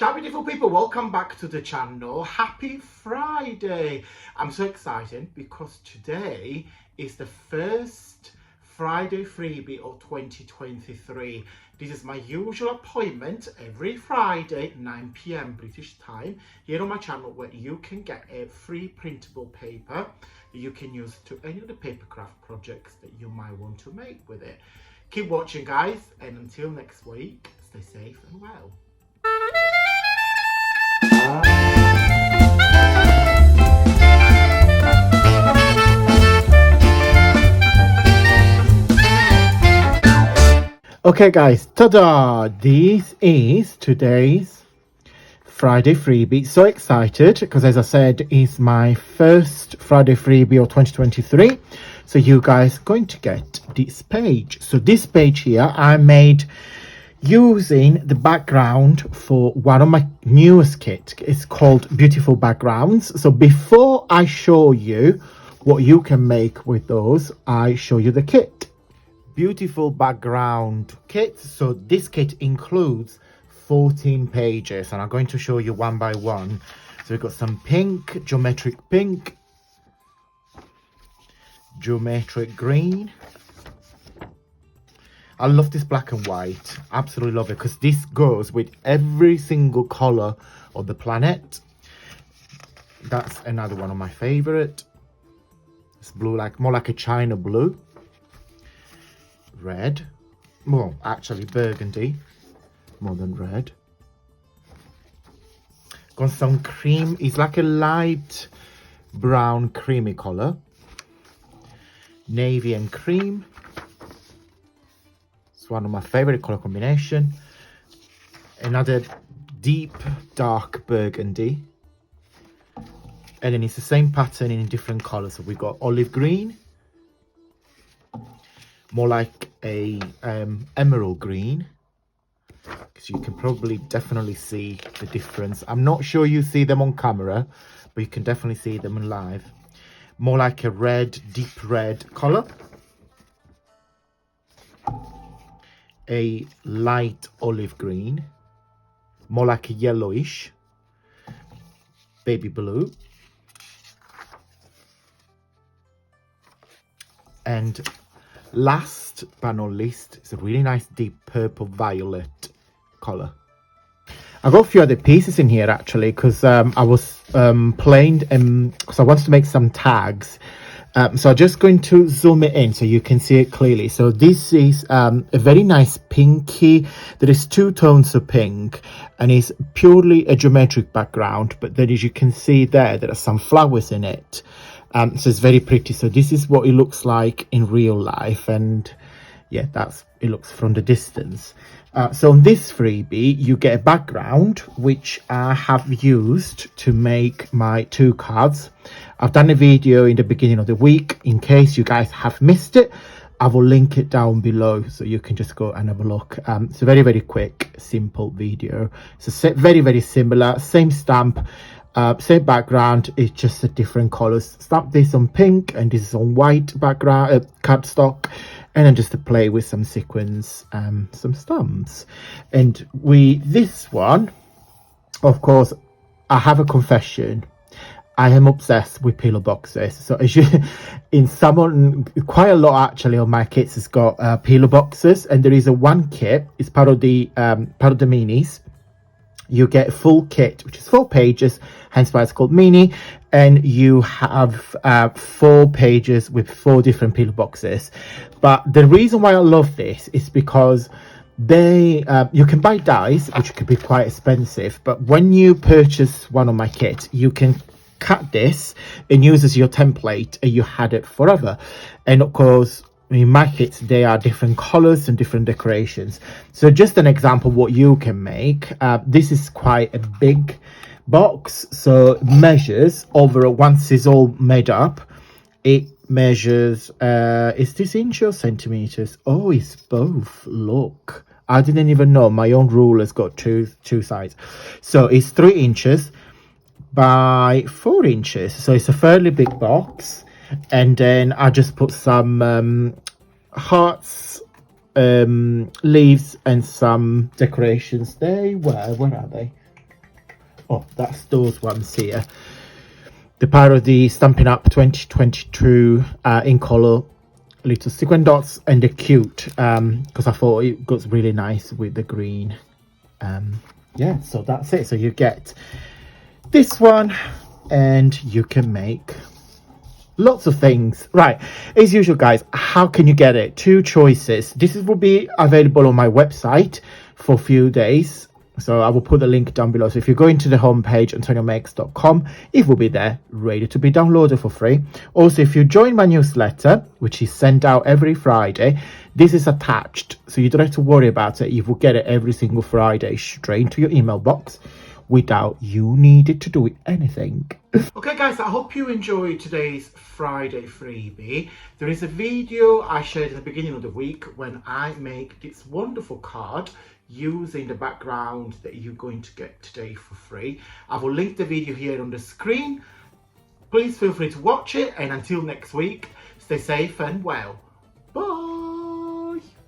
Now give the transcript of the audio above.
Ciao beautiful people, welcome back to the channel. Happy Friday. I'm so excited because today is the first Friday freebie of 2023. This is my usual appointment every Friday 9 p.m. British time here on my channel, where you can get a free printable paper that you can use to any of the papercraft projects that you might want to make with it. Keep watching guys, and until next week, stay safe and well. Okay guys, ta-da! This is today's Friday freebie. So excited because, as I said, it's my first Friday freebie of 2023. So you guys are going to get this page. So this page here I made using the background for one of my newest kits. It's called Beautiful Backgrounds. So before I show you what you can make with those, I show you the kit. Beautiful background kit. So this kit includes 14 pages, and I'm going to show you one by one. So we've got some pink, geometric pink, geometric green. I love this black and white, absolutely love it, because this goes with every single color of the planet. That's another one of my favorite. It's blue, like more like a china blue. Red, well actually burgundy, more than red. Got some cream, it's like a light brown creamy color. Navy and cream. It's one of my favorite color combination. Another deep dark burgundy, and then it's the same pattern in different colors. So we got olive green, more like a emerald green, because you can probably definitely see the difference. I'm not sure you see them on camera, but you can definitely see them in live. More like a red, deep red color. A light olive green, more like a yellowish baby blue, and last but not least, it's a really nice deep purple violet color. I got a few other pieces in here actually, because I was playing because I wanted to make some tags. So I'm just going to zoom it in so you can see it clearly. So this is a very nice pinky. There is two tones of pink, and it's purely a geometric background, but then as you can see there are some flowers in it. So it's very pretty. So this is what it looks like in real life, and yeah, that's it looks from the distance. So on this freebie you get a background which I have used to make my two cards. I've done a video in the beginning of the week. In case you guys have missed it, I will link it down below so you can just go and have a look. It's a very quick simple video. So very similar, same stamp, same background, it's just a different colors. Stamp this on pink and this is on white background cardstock, and then just to play with some sequins, some stamps. And this one, of course, I have a confession. I am obsessed with pillow boxes. So as you quite a lot actually of my kits has got pillow boxes, and there is a one kit, it's part of the minis. You get a full kit which is 4 pages, hence why it's called mini, and you have 4 pages with 4 different pillow boxes. But the reason why I love this is because you can buy dies, which could be quite expensive, but when you purchase one of my kits, you can cut this and use as your template, and you had it forever. And of course, in my kits, they are different colors and different decorations. So just an example what you can make. This is quite a big box, so it measures over, once it's all made up, it measures is this inch or centimeters? Oh, it's both. Look, I didn't even know my own ruler's got two sides. So it's 3 inches by 4 inches, so it's a fairly big box. And then I just put some hearts, leaves, and some decorations there. Where are they? Oh, that's those ones here. The part of the Stampin' Up 2022 in colour little sequin dots, and they're cute because I thought it goes really nice with the green. Yeah, so that's it. So you get this one and you can make lots of things. Right, as usual guys, how can you get it? Two choices. This will be available on my website for a few days, so I will put the link down below. So if you go into the homepage antoniomakes.com, it will be there ready to be downloaded for free. Also, if you join my newsletter, which is sent out every Friday, this is attached, so you don't have to worry about it. You will get it every single Friday straight into your email box without you needed to do anything. Okay guys, I hope you enjoyed today's Friday freebie. There is a video I shared at the beginning of the week when I make this wonderful card using the background that you're going to get today for free. I will link the video here on the screen. Please feel free to watch it, and until next week, stay safe and well.